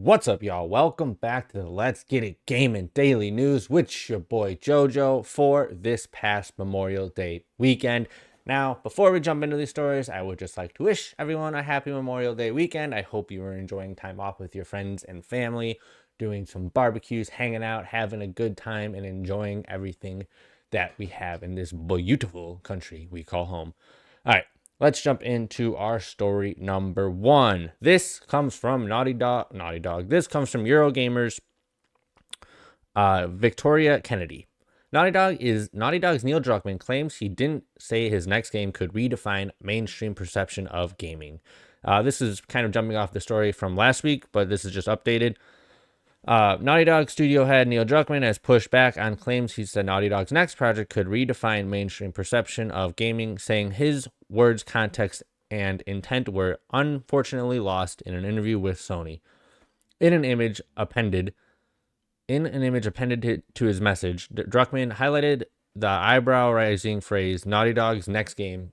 What's up, y'all? Welcome back to the Let's Get It Gaming Daily News with your boy JoJo for this past Memorial Day weekend. Now, before we jump into these stories, I would just like to wish everyone a happy Memorial Day weekend. I hope you are enjoying time off with your friends and family, doing some barbecues, hanging out, having a good time, and enjoying everything that we have in this beautiful country we call home. All right. Let's jump into our story number one. This comes from Naughty Dog. This comes from Eurogamer's Victoria Kennedy. Naughty Dog's Neil Druckman claims he didn't say his next game could redefine mainstream perception of gaming. This is kind of jumping off the story from last week, but this is just updated. Naughty Dog studio head Neil Druckman has pushed back on claims he said Naughty Dog's next project could redefine mainstream perception of gaming, saying his words, context, and intent were unfortunately lost in an interview with Sony. In an image appended to his message, Druckman highlighted the eyebrow-raising phrase "Naughty Dog's next game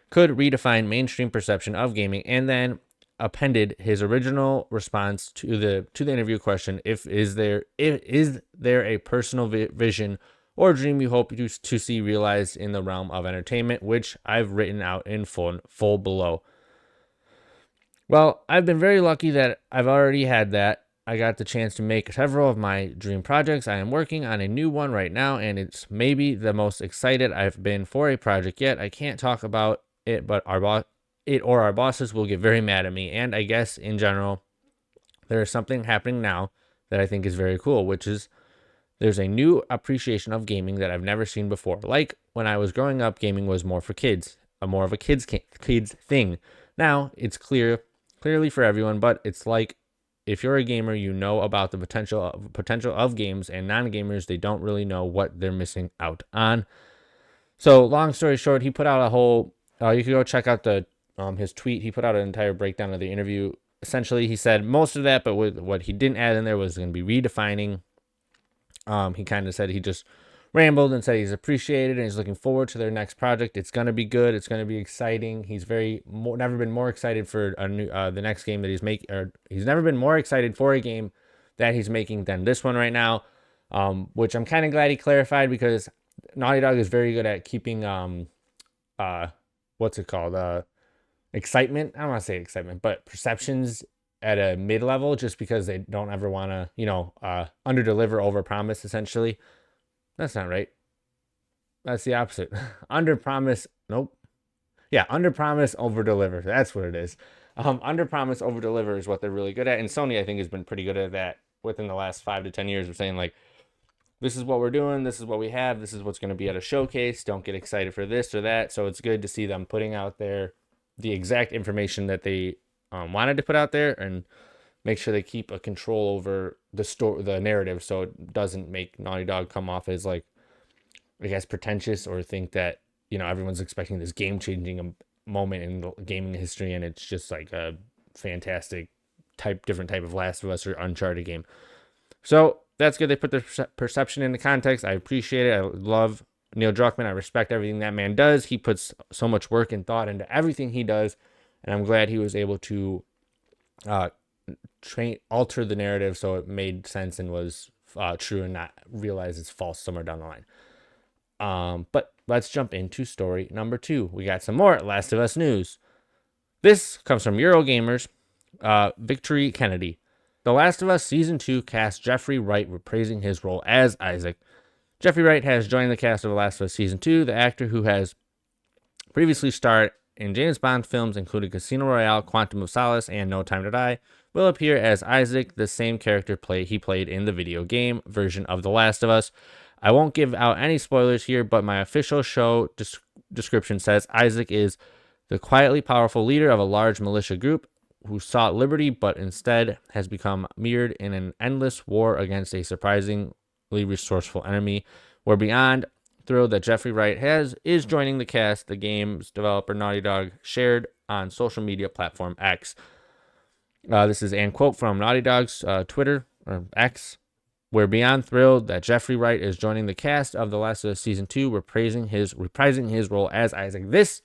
could redefine mainstream perception of gaming," and then appended his original response to the interview question: is there a personal vision or dream you hope to see realized in the realm of entertainment, which I've written out in full below. Well, I've been very lucky that I've already had that. I got the chance to make several of my dream projects. I am working on a new one right now, and it's maybe the most excited I've been for a project yet. I can't talk about it, but our bosses will get very mad at me. And I guess in general, there is something happening now that I think is very cool, which is there's a new appreciation of gaming that I've never seen before. Like when I was growing up, gaming was more for kids, more of a kids thing. Now it's clearly for everyone, but it's like if you're a gamer, you know about the potential of games, and non-gamers, they don't really know what they're missing out on. So long story short, he put out a whole. You can go check out his tweet. He put out an entire breakdown of the interview. Essentially, he said most of that, but what he didn't add in there was going to be redefining. He kind of said he just rambled and said he's appreciated and he's looking forward to their next project. It's going to be good. It's going to be exciting. He's never been more excited for the next game that he's making, or he's never been more excited for a game that he's making than this one right now. Which I'm kind of glad he clarified, because Naughty Dog is very good at keeping what's it called? Excitement. I don't want to say excitement, but perceptions at a mid-level, just because they don't ever want to, under-deliver, over-promise, essentially. That's not right. That's the opposite. Under-promise. Nope. Yeah, under-promise, over-deliver. That's what it is. Under-promise, over-deliver is what they're really good at. And Sony, I think, has been pretty good at that within the last 5 to 10 years of saying, like, this is what we're doing, this is what we have, this is what's going to be at a showcase. Don't get excited for this or that. So it's good to see them putting out there the exact information that they wanted to put out there, and make sure they keep a control over the narrative, so it doesn't make Naughty Dog come off as, like, I guess, pretentious, or think that everyone's expecting this game-changing moment in the gaming history, and it's just like a fantastic different type of Last of Us or Uncharted game. So that's good. They put the perception into context. I appreciate it. I love Neil Druckman. I respect everything that man does. He puts so much work and thought into everything he does, and I'm glad he was able to alter the narrative so it made sense and was true, and not realize it's false somewhere down the line. But let's jump into story number 2. We got some more Last of Us news. This comes from Eurogamer's Victory Kennedy. The Last of Us Season 2 cast Jeffrey Wright reprising his role as Isaac. Jeffrey Wright has joined the cast of The Last of Us Season 2. The actor, who has previously starred in James Bond films including Casino Royale, Quantum of Solace, and No Time to Die, will appear as Isaac, the same character he played in the video game version of The Last of Us. I won't give out any spoilers here, but my official show description says Isaac is the quietly powerful leader of a large militia group who sought liberty but instead has become mired in an endless war against a surprisingly resourceful enemy. We're beyond thrilled that Jeffrey Wright is joining the cast, the game's developer Naughty Dog shared on social media platform X. This is a quote from Naughty Dog's Twitter, or X. We're beyond thrilled that Jeffrey Wright is joining the cast of The Last of Us Season 2, reprising his role as Isaac. This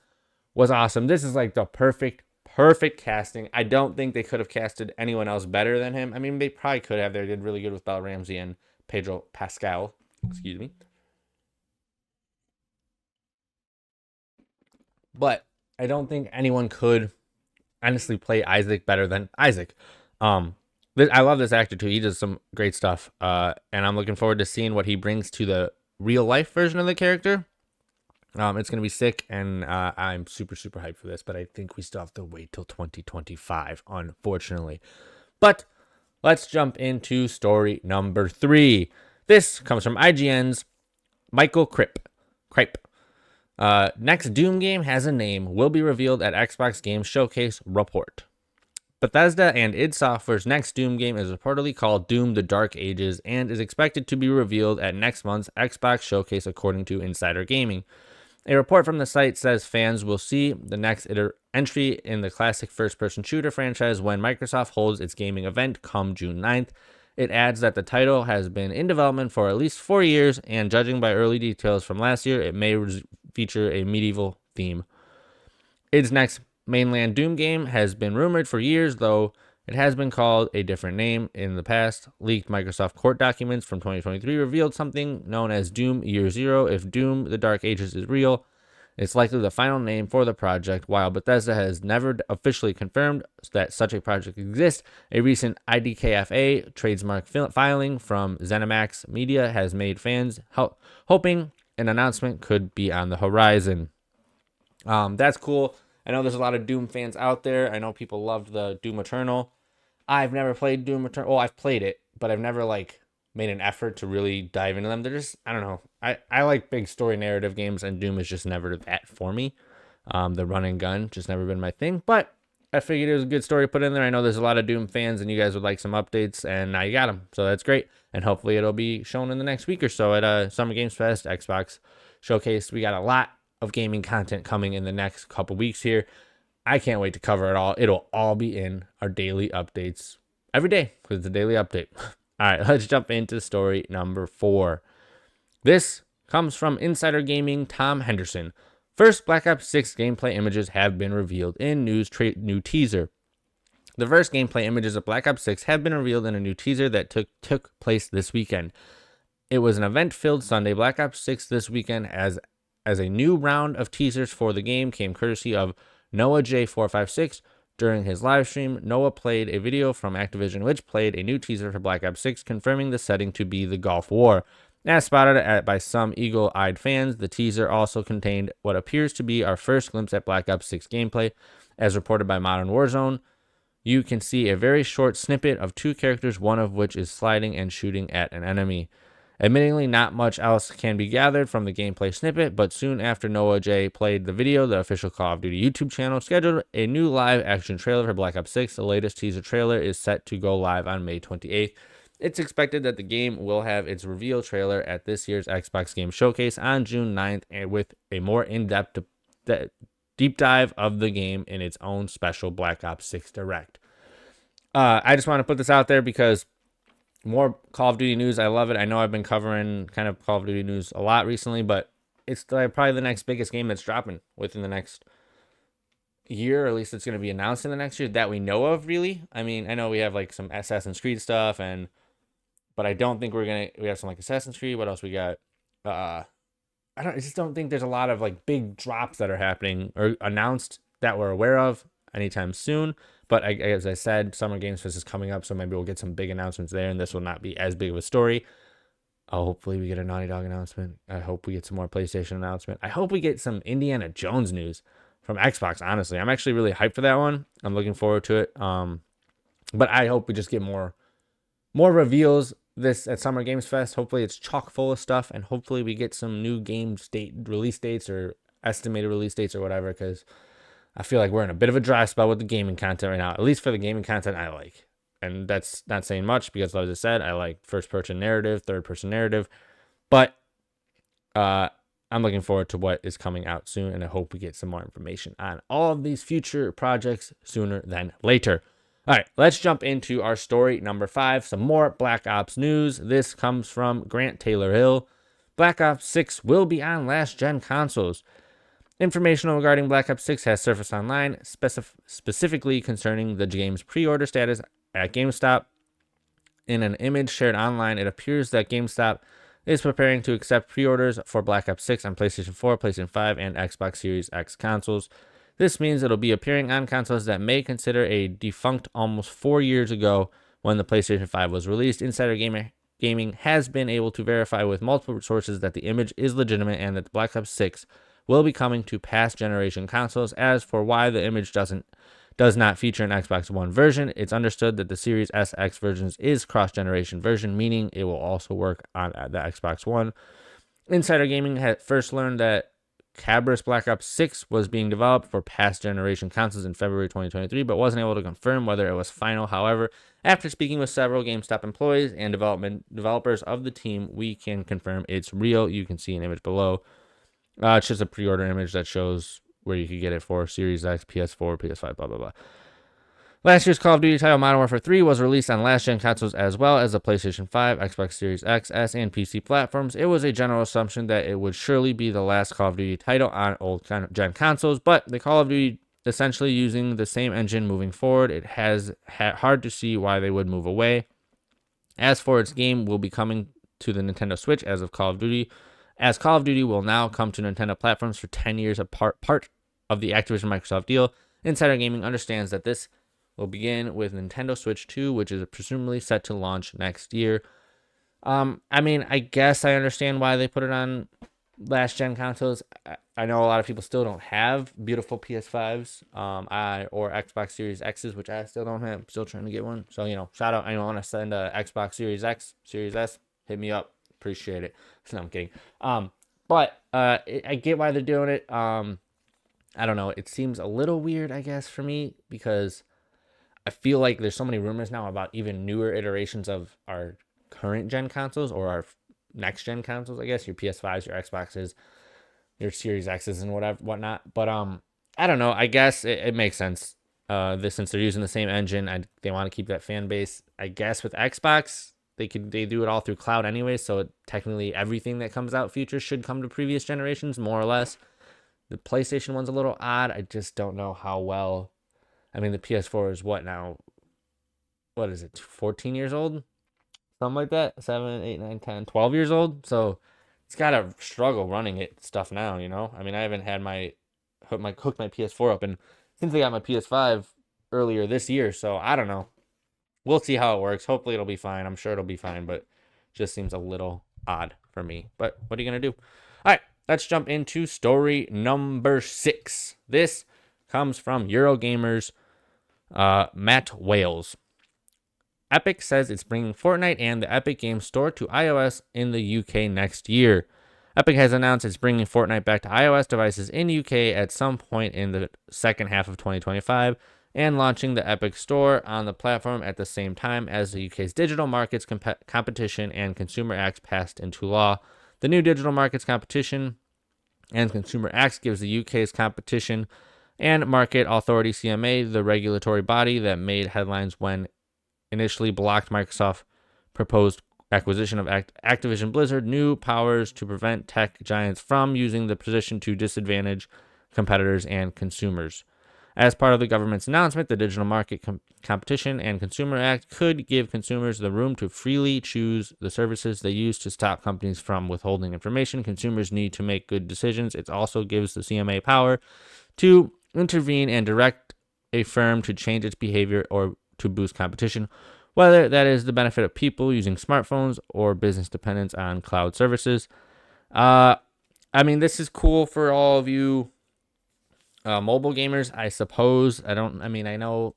was awesome. This is like the perfect perfect casting. I don't think they could have casted anyone else better than him. I mean, they probably could have. They did really good with Bella Ramsey and Pedro Pascal. Excuse me. But I don't think anyone could honestly play Isaac better than Isaac. I love this actor too. He does some great stuff. And I'm looking forward to seeing what he brings to the real life version of the character. It's gonna be sick, and I'm super hyped for this. But I think we still have to wait till 2025, unfortunately. But let's jump into story number 3. This comes from IGN's Michael Kripp. Next Doom game has a name, will be revealed at Xbox Game Showcase report. Bethesda and id Software's next Doom game is reportedly called Doom: The Dark Ages and is expected to be revealed at next month's Xbox Showcase, according to Insider Gaming. A report from the site says fans will see the next entry in the classic first-person shooter franchise when Microsoft holds its gaming event come June 9th. It adds that the title has been in development for at least 4 years, and judging by early details from last year, it may feature a medieval theme. Its next mainland Doom game has been rumored for years, though it has been called a different name in the past. Leaked Microsoft court documents from 2023 revealed something known as Doom Year Zero. If Doom: The Dark Ages is real, it's likely the final name for the project. While Bethesda has never officially confirmed that such a project exists, a recent IDKFA trademark filing from ZeniMax Media has made fans hoping an announcement could be on the horizon. That's cool. I know there's a lot of Doom fans out there. I know people loved the Doom Eternal. I've never played Doom Eternal. Well, I've played it, but I've never made an effort to really dive into them. They're just, I don't know. I like big story narrative games, and Doom is just never that for me. The run and gun just never been my thing, but I figured it was a good story to put in there. I know there's a lot of Doom fans, and you guys would like some updates, and now you got them. So that's great. And hopefully it'll be shown in the next week or so at Summer Games Fest, Xbox Showcase. We got a lot of gaming content coming in the next couple weeks here. I can't wait to cover it all. It'll all be in our daily updates every day because it's a daily update. All right, let's jump into story number 4. This comes from Insider Gaming Tom Henderson. First Black Ops 6 gameplay images have been revealed in new teaser. The first gameplay images of Black Ops 6 have been revealed in a new teaser that took place this weekend. It was an event-filled Sunday. Black Ops 6 this weekend as a new round of teasers for the game came courtesy of Noah J456. During his live stream, Noah played a video from Activision which played a new teaser for Black Ops 6, confirming the setting to be the Gulf War. As spotted by some eagle-eyed fans, the teaser also contained what appears to be our first glimpse at Black Ops 6 gameplay. As reported by Modern Warzone, you can see a very short snippet of 2 characters, one of which is sliding and shooting at an enemy. Admittingly, not much else can be gathered from the gameplay snippet, but soon after Noah J played the video, the official Call of Duty YouTube channel scheduled a new live-action trailer for Black Ops 6. The latest teaser trailer is set to go live on May 28th. It's expected that the game will have its reveal trailer at this year's Xbox Game Showcase on June 9th, and with a more in-depth deep dive of the game in its own special Black Ops 6 Direct. I just want to put this out there because more Call of Duty news. I love it. I know I've been covering kind of Call of Duty news a lot recently, but it's probably the next biggest game that's dropping within the next year, or at least it's going to be announced in the next year that we know of, really. I mean, I know we have some Assassin's Creed stuff, but I don't think we have some Assassin's Creed. What else we got? I just don't think there's a lot of big drops that are happening or announced that we're aware of anytime soon. But as I said, Summer Games Fest is coming up, so maybe we'll get some big announcements there, and this will not be as big of a story. Hopefully we get a Naughty Dog announcement. I hope we get some more PlayStation announcement. I hope we get some Indiana Jones news from Xbox, honestly. I'm actually really hyped for that one. I'm looking forward to it. But I hope we just get more reveals this at Summer Games Fest. Hopefully it's chock full of stuff, and hopefully we get some new game release dates or estimated release dates or whatever, because I feel like we're in a bit of a dry spell with the gaming content right now, at least for the gaming content I like. And that's not saying much because, as I said, I like first-person narrative, third-person narrative. But I'm looking forward to what is coming out soon, and I hope we get some more information on all of these future projects sooner than later. All right, let's jump into our story number 5, some more Black Ops news. This comes from Grant Taylor Hill. Black Ops 6 will be on last-gen consoles. Information regarding Black Ops 6 has surfaced online, specifically concerning the game's pre-order status at GameStop. In an image shared online, it appears that GameStop is preparing to accept pre-orders for Black Ops 6 on PlayStation 4, PlayStation 5, and Xbox Series X consoles. This means it'll be appearing on consoles that may consider a defunct almost 4 years ago when the PlayStation 5 was released. Insider Gaming has been able to verify with multiple sources that the image is legitimate and that the Black Ops 6 will be coming to past generation consoles. As for why the image does not feature an Xbox One version, it's understood that the Series SX version is cross-generation version, meaning it will also work on the Xbox One. Insider Gaming had first learned that Cabris Black Ops 6 was being developed for past generation consoles in February 2023, but wasn't able to confirm whether it was final. However, after speaking with several GameStop employees and developers of the team, we can confirm it's real. You can see an image below. It's just a pre-order image that shows where you could get it for Series X, PS4, PS5, blah, blah, blah. Last year's Call of Duty title Modern Warfare 3 was released on last-gen consoles as well as the PlayStation 5, Xbox Series X, S, and PC platforms. It was a general assumption that it would surely be the last Call of Duty title on old-gen consoles, but the Call of Duty essentially using the same engine moving forward, it has hard to see why they would move away. As for its game, will be coming to the Nintendo Switch as Call of Duty will now come to Nintendo platforms for 10 years apart, part of the Activision-Microsoft deal. Insider Gaming understands that this will begin with Nintendo Switch 2, which is presumably set to launch next year. I guess I understand why they put it on last-gen consoles. I know a lot of people still don't have beautiful PS5s or Xbox Series X's, which I still don't have. I'm still trying to get one. So, shout out. I want to send a Xbox Series X, Series S. Hit me up. Appreciate it. No, I'm kidding. But I get why they're doing it. I don't know. It seems a little weird, I guess, for me, because I feel like there's so many rumors now about even newer iterations of our current gen consoles or our next gen consoles, I guess, your PS5s, your Xboxes, your Series X's and whatnot. But I don't know. I guess it makes sense. Since they're using the same engine, they want to keep that fan base. I guess with Xbox, they do it all through cloud anyway, so technically everything that comes out future should come to previous generations, more or less. The PlayStation one's a little odd. I just don't know how well. I mean, the PS4 is what now? What is it? 14 years old? Something like that? 7, 8, 9, 10, 12 years old? So it's got to struggle running it stuff now, I mean, I haven't had hooked my PS4 up, and since I got my PS5 earlier this year, so I don't know. We'll see how it works. Hopefully it'll be fine. I'm sure it'll be fine, but just seems a little odd for me. But what are you going to do? All right, let's jump into story number 6. This comes from Eurogamer's Matt Wales. Epic says it's bringing Fortnite and the Epic Games Store to iOS in the UK next year. Epic has announced it's bringing Fortnite back to iOS devices in UK at some point in the second half of 2025 and launching the Epic Store on the platform at the same time as the UK's Digital Markets Competition and Consumer Act passed into law. The new Digital Markets Competition and Consumer Act gives the UK's Competition and Market Authority, CMA, the regulatory body that made headlines when initially blocked Microsoft's proposed acquisition of Activision Blizzard, new powers to prevent tech giants from using the position to disadvantage competitors and consumers. As part of the government's announcement, the Digital Market Competition and Consumer Act could give consumers the room to freely choose the services they use to stop companies from withholding information. Consumers need to make good decisions. It also gives the CMA power to intervene and direct a firm to change its behavior or to boost competition, whether that is the benefit of people using smartphones or business dependence on cloud services. This is cool for all of you mobile gamers, I suppose. I know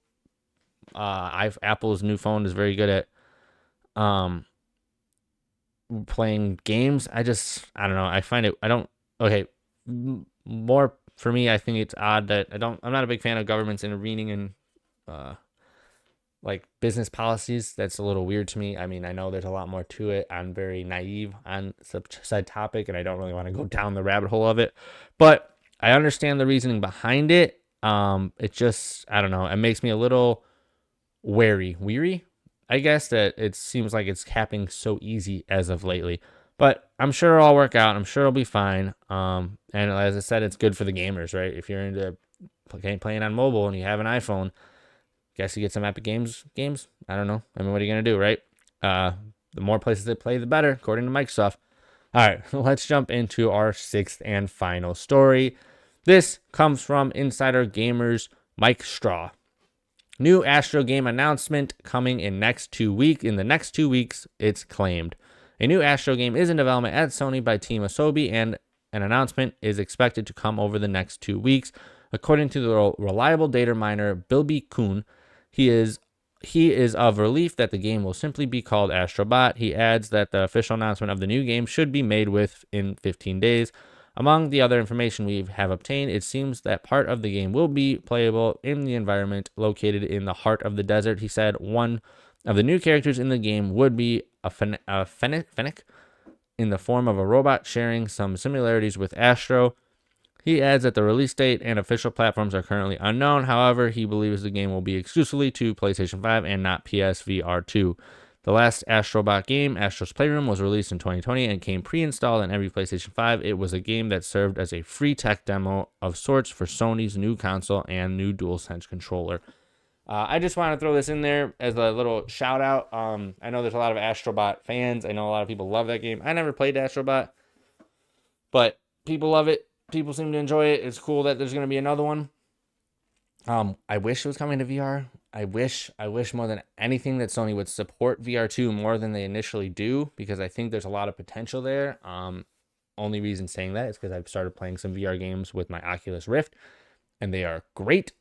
Apple's new phone is very good at playing games. I don't know. I find it, more for me, I think it's odd that I'm not a big fan of governments intervening in business policies. That's a little weird to me. I mean, I know there's a lot more to it. I'm very naive on said topic, and I don't really want to go down the rabbit hole of it. But I understand the reasoning behind it. It just, I don't know. It makes me a little weary, I guess, that it seems like it's happening so easy as of lately. But I'm sure it'll all work out. I'm sure it'll be fine. And as I said, it's good for the gamers, right? If you're into playing on mobile and you have an iPhone, guess you get some Epic Games. I don't know. I mean, what are you going to do, right? The more places they play, the better, according to Microsoft. All right, let's jump into our sixth and final story. This comes from Insider Gamers Mike Straw. New Astro game announcement coming in the next 2 weeks, it's claimed. A new Astro game is in development at Sony by Team Asobi, and an announcement is expected to come over the next 2 weeks. According to the reliable data miner Bilby Kuhn, he is of relief that the game will simply be called Astrobot. He adds that the official announcement of the new game should be made within 15 days. Among the other information we have obtained, it seems that part of the game will be playable in the environment located in the heart of the desert. He said one of the new characters in the game would be a fennec in the form of a robot, sharing some similarities with Astro. He adds that the release date and official platforms are currently unknown. However, he believes the game will be exclusively to PlayStation 5 and not PSVR 2. The last Astrobot game, Astro's Playroom, was released in 2020 and came pre-installed on every PlayStation 5. It was a game that served as a free tech demo of sorts for Sony's new console and new DualSense controller. I just want to throw this in there as a little shout out. I know there's a lot of Astrobot fans. I know a lot of people love that game. I never played Astrobot, but people love it. People seem to enjoy it. It's cool that there's going to be another one. I wish it was coming to VR. I wish more than anything that Sony would support VR2 more than they initially do, because I think there's a lot of potential there. Only reason saying that is because I've started playing some VR games with my Oculus Rift, and they are great.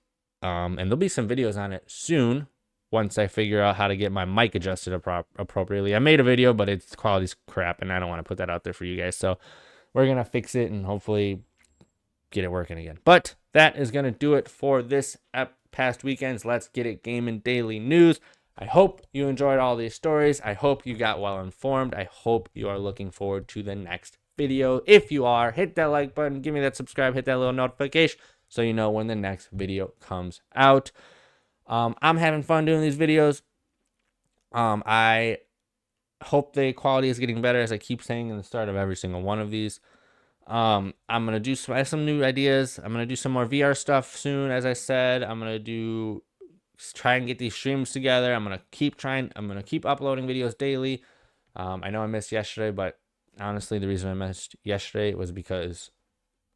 And there'll be some videos on it soon once I figure out how to get my mic adjusted appropriately. I made a video, but its quality's crap, and I don't want to put that out there for you guys. So we're going to fix it and hopefully get it working again. But that is going to do it for this past weekend's Let's Get It Gaming Daily News. I hope you enjoyed all these stories. I hope you got well informed. I hope you are looking forward to the next video. If you are, hit that like button, give me that subscribe, hit that little notification so you know when the next video comes out. I'm having fun doing these videos. I hope the quality is getting better, as I keep saying in the start of every single one of these. I'm going to do some new ideas. I'm going to do some more VR stuff soon. As I said, I'm going to try and get these streams together. I'm going to keep uploading videos daily. I know I missed yesterday, but honestly, the reason I missed yesterday was because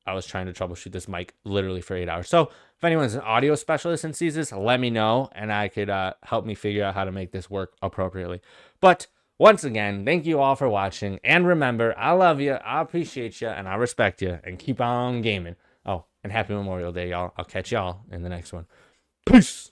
I was trying to troubleshoot this mic literally for 8 hours. So if anyone's an audio specialist and sees this, let me know, and I could help me figure out how to make this work appropriately. But once again, thank you all for watching. And remember, I love you, I appreciate you, and I respect you. And keep on gaming. Oh, and happy Memorial Day, y'all. I'll catch y'all in the next one. Peace.